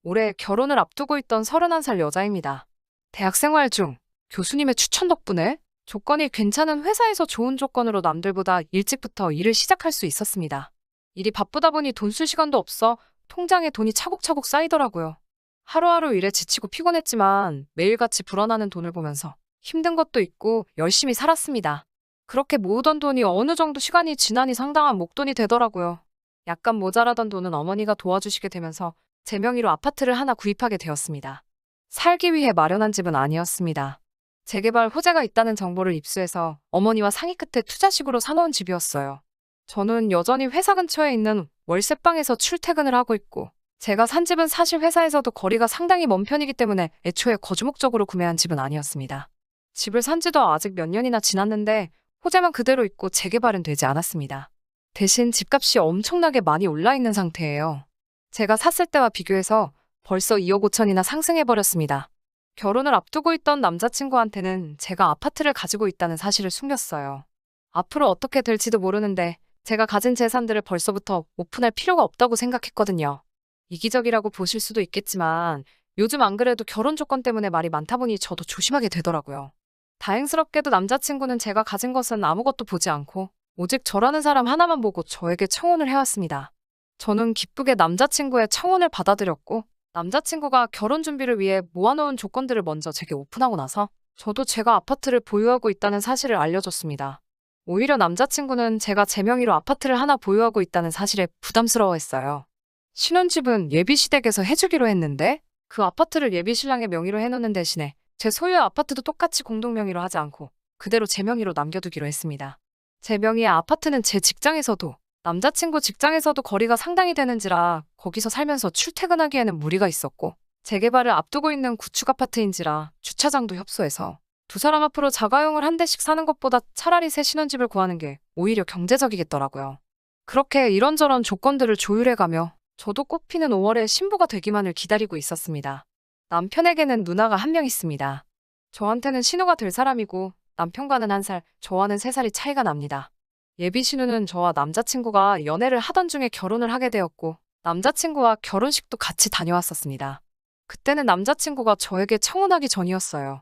올해 결혼을 앞두고 있던 31살 여자입니다. 대학 생활 중 교수님의 추천 덕분에 조건이 괜찮은 회사에서 좋은 조건으로 남들보다 일찍부터 일을 시작할 수 있었습니다. 일이 바쁘다 보니 돈 쓸 시간도 없어 통장에 돈이 차곡차곡 쌓이더라고요. 하루하루 일에 지치고 피곤했지만 매일같이 불어나는 돈을 보면서 힘든 것도 있고 열심히 살았습니다. 그렇게 모으던 돈이 어느 정도 시간이 지나니 상당한 목돈이 되더라고요. 약간 모자라던 돈은 어머니가 도와주시게 되면서 제 명의로 아파트를 하나 구입하게 되었습니다. 살기 위해 마련한 집은 아니었습니다. 재개발 호재가 있다는 정보를 입수해서 어머니와 상의 끝에 투자식으로 사놓은 집이었어요. 저는 여전히 회사 근처에 있는 월세방에서 출퇴근을 하고 있고 제가 산 집은 사실 회사에서도 거리가 상당히 먼 편이기 때문에 애초에 거주 목적으로 구매한 집은 아니었습니다. 집을 산 지도 아직 몇 년이나 지났는데 호재만 그대로 있고 재개발은 되지 않았습니다. 대신 집값이 엄청나게 많이 올라 있는 상태예요. 제가 샀을 때와 비교해서 벌써 2억 5천이나 상승해버렸습니다. 결혼을 앞두고 있던 남자친구한테는 제가 아파트를 가지고 있다는 사실을 숨겼어요. 앞으로 어떻게 될지도 모르는데 제가 가진 재산들을 벌써부터 오픈할 필요가 없다고 생각했거든요. 이기적이라고 보실 수도 있겠지만 요즘 안 그래도 결혼 조건 때문에 말이 많다 보니 저도 조심하게 되더라고요. 다행스럽게도 남자친구는 제가 가진 것은 아무것도 보지 않고 오직 저라는 사람 하나만 보고 저에게 청혼을 해왔습니다. 저는 기쁘게 남자친구의 청혼을 받아들였고 남자친구가 결혼 준비를 위해 모아놓은 조건들을 먼저 제게 오픈하고 나서 저도 제가 아파트를 보유하고 있다는 사실을 알려줬습니다. 오히려 남자친구는 제가 제 명의로 아파트를 하나 보유하고 있다는 사실에 부담스러워했어요. 신혼집은 예비시댁에서 해주기로 했는데 그 아파트를 예비신랑의 명의로 해놓는 대신에 제 소유의 아파트도 똑같이 공동명의로 하지 않고 그대로 제 명의로 남겨두기로 했습니다. 제 명의의 아파트는 제 직장에서도 남자친구 직장에서도 거리가 상당히 되는지라 거기서 살면서 출퇴근하기에는 무리가 있었고 재개발을 앞두고 있는 구축 아파트인지라 주차장도 협소해서 두 사람 앞으로 자가용을 한 대씩 사는 것보다 차라리 새 신혼집을 구하는 게 오히려 경제적이겠더라고요. 그렇게 이런저런 조건들을 조율해가며 저도 꽃피는 5월에 신부가 되기만을 기다리고 있었습니다. 남편에게는 누나가 한 명 있습니다. 저한테는 신우가 될 사람이고 남편과는 1살, 저와는 3살이 차이가 납니다. 예비 신우는 저와 남자친구가 연애를 하던 중에 결혼을 하게 되었고 남자친구와 결혼식도 같이 다녀왔었습니다. 그때는 남자친구가 저에게 청혼하기 전이었어요.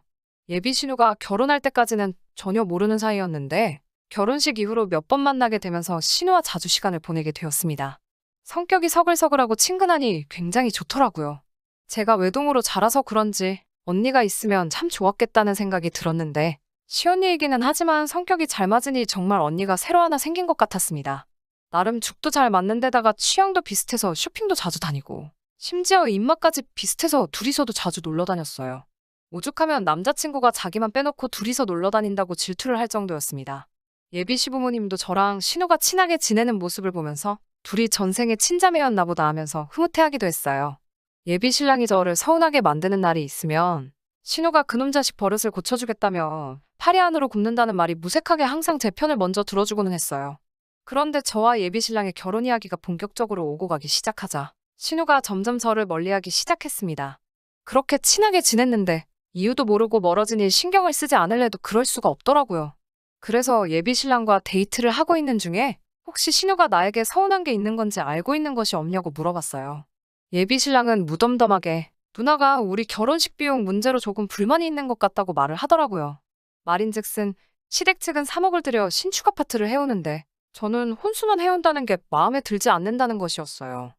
예비 신우가 결혼할 때까지는 전혀 모르는 사이였는데 결혼식 이후로 몇 번 만나게 되면서 신우와 자주 시간을 보내게 되었습니다. 성격이 서글서글하고 친근하니 굉장히 좋더라고요. 제가 외동으로 자라서 그런지 언니가 있으면 참 좋았겠다는 생각이 들었는데 시언니이기는 하지만 성격이 잘 맞으니 정말 언니가 새로 하나 생긴 것 같았습니다. 나름 죽도 잘 맞는 데다가 취향도 비슷해서 쇼핑도 자주 다니고 심지어 입맛까지 비슷해서 둘이서도 자주 놀러 다녔어요. 오죽하면 남자친구가 자기만 빼놓고 둘이서 놀러 다닌다고 질투를 할 정도였습니다. 예비 시부모님도 저랑 신우가 친하게 지내는 모습을 보면서 둘이 전생에 친자매였나 보다 하면서 흐뭇해하기도 했어요. 예비 신랑이 저를 서운하게 만드는 날이 있으면 신우가 그놈 자식 버릇을 고쳐주겠다며 파리 안으로 굽는다는 말이 무색하게 항상 제 편을 먼저 들어주고는 했어요. 그런데 저와 예비 신랑의 결혼 이야기가 본격적으로 오고 가기 시작하자 신우가 점점 저를 멀리하기 시작했습니다. 그렇게 친하게 지냈는데 이유도 모르고 멀어지니 신경을 쓰지 않을래도 그럴 수가 없더라고요. 그래서 예비 신랑과 데이트를 하고 있는 중에 혹시 신우가 나에게 서운한 게 있는 건지 알고 있는 것이 없냐고 물어봤어요. 예비 신랑은 무덤덤하게 누나가 우리 결혼식 비용 문제로 조금 불만이 있는 것 같다고 말을 하더라고요. 말인즉슨 시댁 측은 3억을 들여 신축 아파트를 해오는데 저는 혼수만 해온다는 게 마음에 들지 않는다는 것이었어요.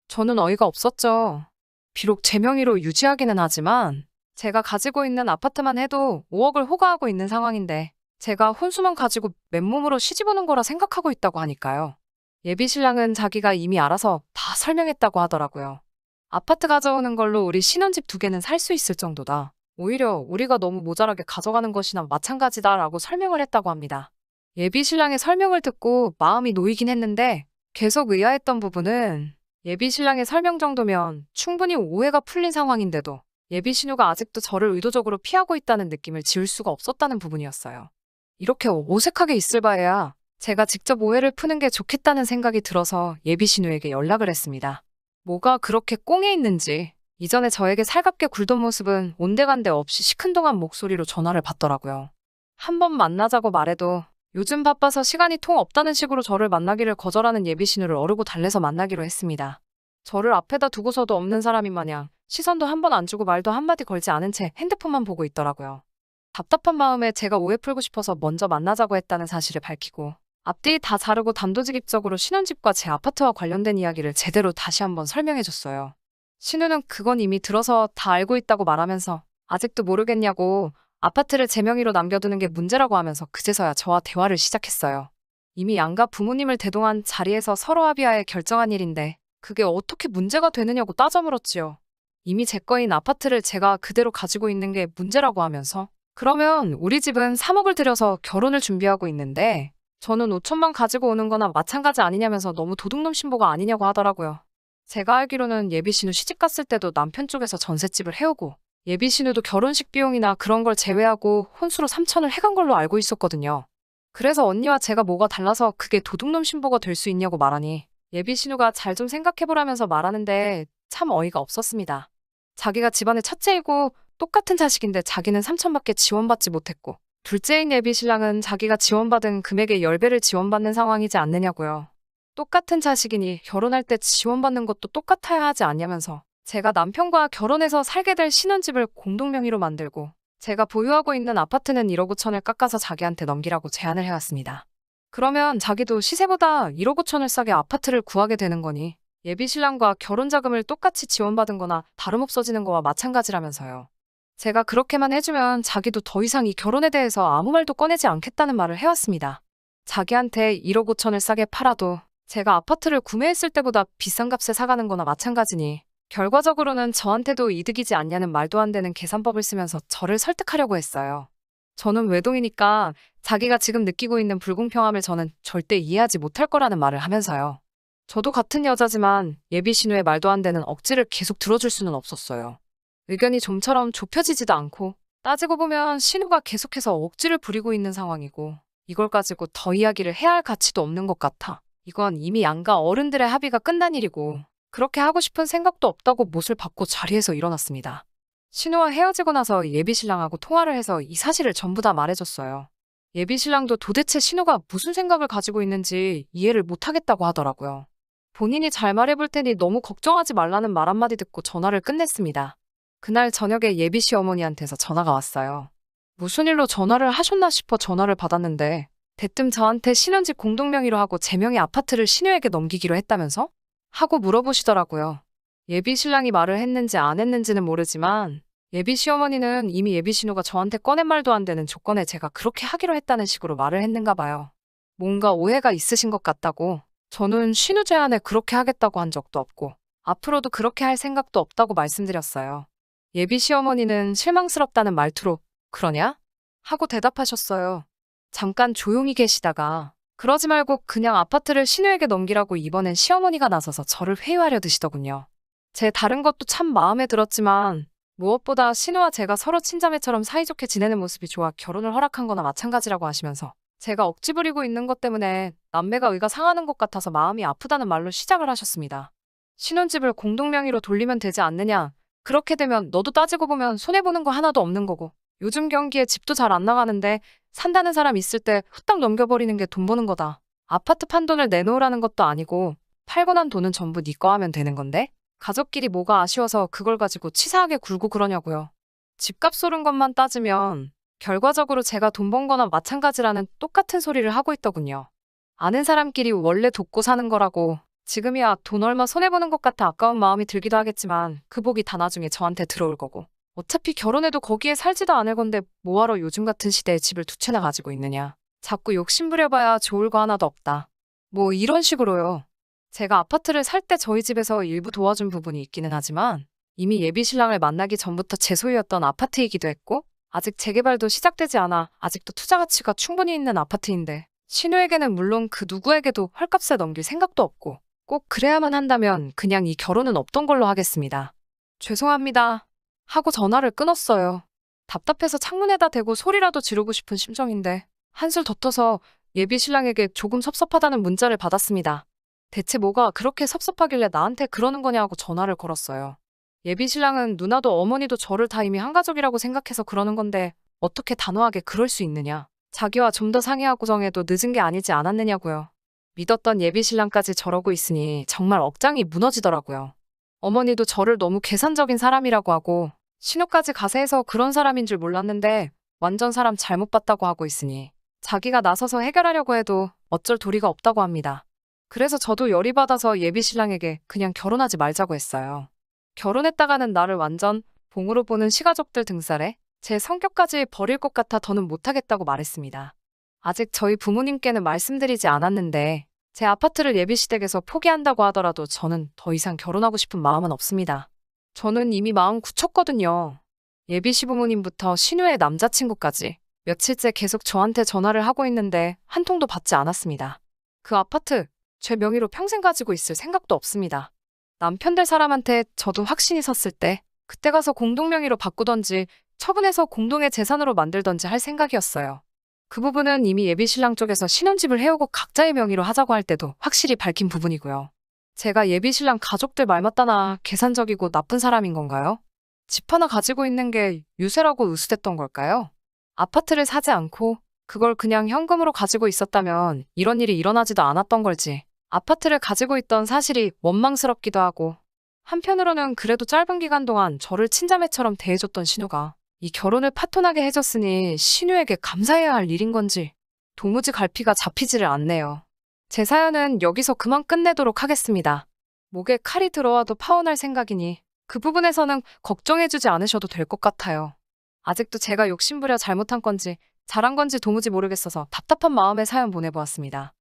저는 어이가 없었죠. 비록 제 명의로 유지하기는 하지만 제가 가지고 있는 아파트만 해도 5억을 호가하고 있는 상황인데 제가 혼수만 가지고 맨몸으로 시집 오는 거라 생각하고 있다고 하니까요. 예비 신랑은 자기가 이미 알아서 다 설명했다고 하더라고요. 아파트 가져오는 걸로 우리 신혼집 2개는 살 수 있을 정도다. 오히려 우리가 너무 모자라게 가져가는 것이나 마찬가지다라고 설명을 했다고 합니다. 예비 신랑의 설명을 듣고 마음이 놓이긴 했는데 계속 의아했던 부분은 예비 신랑의 설명 정도면 충분히 오해가 풀린 상황인데도 예비 신우가 아직도 저를 의도적으로 피하고 있다는 느낌을 지울 수가 없었다는 부분이었어요. 이렇게 어색하게 있을 바에야 제가 직접 오해를 푸는 게 좋겠다는 생각이 들어서 예비 신우에게 연락을 했습니다. 뭐가 그렇게 꽁에 있는지 이전에 저에게 살갑게 굴던 모습은 온데간데 없이 시큰둥한 목소리로 전화를 받더라고요. 한 번 만나자고 말해도 요즘 바빠서 시간이 통 없다는 식으로 저를 만나기를 거절하는 예비 신우를 어르고 달래서 만나기로 했습니다. 저를 앞에다 두고서도 없는 사람인 마냥 시선도 한 번 안 주고 말도 한마디 걸지 않은 채 핸드폰만 보고 있더라고요. 답답한 마음에 제가 오해 풀고 싶어서 먼저 만나자고 했다는 사실을 밝히고 앞뒤 다 자르고 단도직입적으로 신혼집과 제 아파트와 관련된 이야기를 제대로 다시 한번 설명해줬어요. 신우는 그건 이미 들어서 다 알고 있다고 말하면서 아직도 모르겠냐고 아파트를 제 명의로 남겨두는 게 문제라고 하면서 그제서야 저와 대화를 시작했어요. 이미 양가 부모님을 대동한 자리에서 서로 합의하에 결정한 일인데 그게 어떻게 문제가 되느냐고 따져 물었지요. 이미 제 거인 아파트를 제가 그대로 가지고 있는 게 문제라고 하면서 그러면 우리 집은 3억을 들여서 결혼을 준비하고 있는데 저는 5천만 가지고 오는 거나 마찬가지 아니냐면서 너무 도둑놈 신보가 아니냐고 하더라고요. 제가 알기로는 예비신우 시집갔을 때도 남편 쪽에서 전셋집을 해오고 예비신우도 결혼식 비용이나 그런 걸 제외하고 혼수로 3천을 해간 걸로 알고 있었거든요. 그래서 언니와 제가 뭐가 달라서 그게 도둑놈 신보가 될 수 있냐고 말하니 예비신우가 잘 좀 생각해보라면서 말하는데 참 어이가 없었습니다. 자기가 집안의 첫째이고 똑같은 자식인데 자기는 3천밖에 지원받지 못했고 둘째인 예비신랑은 자기가 지원받은 금액의 10배를 지원받는 상황이지 않느냐고요. 똑같은 자식이니 결혼할 때 지원받는 것도 똑같아야 하지 않냐면서 제가 남편과 결혼해서 살게 될 신혼집을 공동명의로 만들고 제가 보유하고 있는 아파트는 1억 5천을 깎아서 자기한테 넘기라고 제안을 해왔습니다. 그러면 자기도 시세보다 1억 5천을 싸게 아파트를 구하게 되는 거니 예비신랑과 결혼자금을 똑같이 지원받은 거나 다름없어지는 거와 마찬가지라면서요. 제가 그렇게만 해주면 자기도 더 이상 이 결혼에 대해서 아무 말도 꺼내지 않겠다는 말을 해왔습니다. 자기한테 1억 5천을 싸게 팔아도 제가 아파트를 구매했을 때보다 비싼 값에 사가는 거나 마찬가지니 결과적으로는 저한테도 이득이지 않냐는 말도 안 되는 계산법을 쓰면서 저를 설득하려고 했어요. 저는 외동이니까 자기가 지금 느끼고 있는 불공평함을 저는 절대 이해하지 못할 거라는 말을 하면서요. 저도 같은 여자지만 예비신우의 말도 안 되는 억지를 계속 들어줄 수는 없었어요. 의견이 좀처럼 좁혀지지도 않고 따지고 보면 신우가 계속해서 억지를 부리고 있는 상황이고 이걸 가지고 더 이야기를 해야 할 가치도 없는 것 같아. 이건 이미 양가 어른들의 합의가 끝난 일이고 그렇게 하고 싶은 생각도 없다고 못을 받고 자리에서 일어났습니다. 신우와 헤어지고 나서 예비신랑하고 통화를 해서 이 사실을 전부 다 말해줬어요. 예비신랑도 도대체 신우가 무슨 생각을 가지고 있는지 이해를 못하겠다고 하더라고요. 본인이 잘 말해볼 테니 너무 걱정하지 말라는 말 한마디 듣고 전화를 끝냈습니다. 그날 저녁에 예비 시어머니한테서 전화가 왔어요. 무슨 일로 전화를 하셨나 싶어 전화를 받았는데 대뜸 저한테 신혼집 공동명의로 하고 제 명의 아파트를 신우에게 넘기기로 했다면서? 하고 물어보시더라고요. 예비 신랑이 말을 했는지 안 했는지는 모르지만 예비 시어머니는 이미 예비 신우가 저한테 꺼낸 말도 안 되는 조건에 제가 그렇게 하기로 했다는 식으로 말을 했는가 봐요. 뭔가 오해가 있으신 것 같다고. 저는 신우 제안에 그렇게 하겠다고 한 적도 없고 앞으로도 그렇게 할 생각도 없다고 말씀드렸어요. 예비 시어머니는 실망스럽다는 말투로 그러냐? 하고 대답하셨어요. 잠깐 조용히 계시다가 그러지 말고 그냥 아파트를 신우에게 넘기라고 이번엔 시어머니가 나서서 저를 회유하려 드시더군요. 제 다른 것도 참 마음에 들었지만 무엇보다 신우와 제가 서로 친자매처럼 사이좋게 지내는 모습이 좋아 결혼을 허락한 거나 마찬가지라고 하시면서 제가 억지 부리고 있는 것 때문에 남매가 의가 상하는 것 같아서 마음이 아프다는 말로 시작을 하셨습니다. 신혼집을 공동명의로 돌리면 되지 않느냐. 그렇게 되면 너도 따지고 보면 손해보는 거 하나도 없는 거고 요즘 경기에 집도 잘 안 나가는데 산다는 사람 있을 때 후딱 넘겨버리는 게 돈 버는 거다. 아파트 판 돈을 내놓으라는 것도 아니고 팔고 난 돈은 전부 네 거 하면 되는 건데 가족끼리 뭐가 아쉬워서 그걸 가지고 치사하게 굴고 그러냐고요. 집값 오른 것만 따지면 결과적으로 제가 돈 번 거나 마찬가지라는 똑같은 소리를 하고 있더군요. 아는 사람끼리 원래 돕고 사는 거라고 지금이야 돈 얼마 손해보는 것 같아 아까운 마음이 들기도 하겠지만 그 복이 다 나중에 저한테 들어올 거고 어차피 결혼해도 거기에 살지도 않을 건데 뭐하러 요즘 같은 시대에 집을 두 채나 가지고 있느냐. 자꾸 욕심부려봐야 좋을 거 하나도 없다. 뭐 이런 식으로요. 제가 아파트를 살 때 저희 집에서 일부 도와준 부분이 있기는 하지만 이미 예비 신랑을 만나기 전부터 제 소유였던 아파트이기도 했고 아직 재개발도 시작되지 않아 아직도 투자 가치가 충분히 있는 아파트인데 신우에게는 물론 그 누구에게도 헐값에 넘길 생각도 없고 꼭 그래야만 한다면 그냥 이 결혼은 없던 걸로 하겠습니다. 죄송합니다. 하고 전화를 끊었어요. 답답해서 창문에다 대고 소리라도 지르고 싶은 심정인데 한술 더 떠서 예비 신랑에게 조금 섭섭하다는 문자를 받았습니다. 대체 뭐가 그렇게 섭섭하길래 나한테 그러는 거냐고 전화를 걸었어요. 예비 신랑은 누나도 어머니도 저를 다 이미 한 가족이라고 생각해서 그러는 건데 어떻게 단호하게 그럴 수 있느냐. 자기와 좀 더 상의하고 정해도 늦은 게 아니지 않았느냐고요. 믿었던 예비 신랑까지 저러고 있으니 정말 억장이 무너지더라고요. 어머니도 저를 너무 계산적인 사람이라고 하고 신우까지 가세해서 그런 사람인 줄 몰랐는데 완전 사람 잘못 봤다고 하고 있으니 자기가 나서서 해결하려고 해도 어쩔 도리가 없다고 합니다. 그래서 저도 열이 받아서 예비 신랑에게 그냥 결혼하지 말자고 했어요. 결혼했다가는 나를 완전 봉으로 보는 시가족들 등살에 제 성격까지 버릴 것 같아 더는 못하겠다고 말했습니다. 아직 저희 부모님께는 말씀드리지 않았는데 제 아파트를 예비시댁에서 포기한다고 하더라도 저는 더 이상 결혼하고 싶은 마음은 없습니다. 저는 이미 마음 굳혔거든요. 예비 시부모님부터 신우의 남자친구까지 며칠째 계속 저한테 전화를 하고 있는데 한 통도 받지 않았습니다. 그 아파트 제 명의로 평생 가지고 있을 생각도 없습니다. 남편 될 사람한테 저도 확신이 섰을 때 그때 가서 공동명의로 바꾸던지 처분해서 공동의 재산으로 만들던지 할 생각이었어요. 그 부분은 이미 예비신랑 쪽에서 신혼집을 해오고 각자의 명의로 하자고 할 때도 확실히 밝힌 부분이고요. 제가 예비신랑 가족들 말 맞다나 계산적이고 나쁜 사람인 건가요? 집 하나 가지고 있는 게 유세라고 의수됐던 걸까요? 아파트를 사지 않고 그걸 그냥 현금으로 가지고 있었다면 이런 일이 일어나지도 않았던 걸지. 아파트를 가지고 있던 사실이 원망스럽기도 하고 한편으로는 그래도 짧은 기간 동안 저를 친자매처럼 대해줬던 신우가 이 결혼을 파토나게 해줬으니 신우에게 감사해야 할 일인 건지 도무지 갈피가 잡히지를 않네요. 제 사연은 여기서 그만 끝내도록 하겠습니다. 목에 칼이 들어와도 파혼할 생각이니 그 부분에서는 걱정해주지 않으셔도 될 것 같아요. 아직도 제가 욕심부려 잘못한 건지 잘한 건지 도무지 모르겠어서 답답한 마음에 사연 보내보았습니다.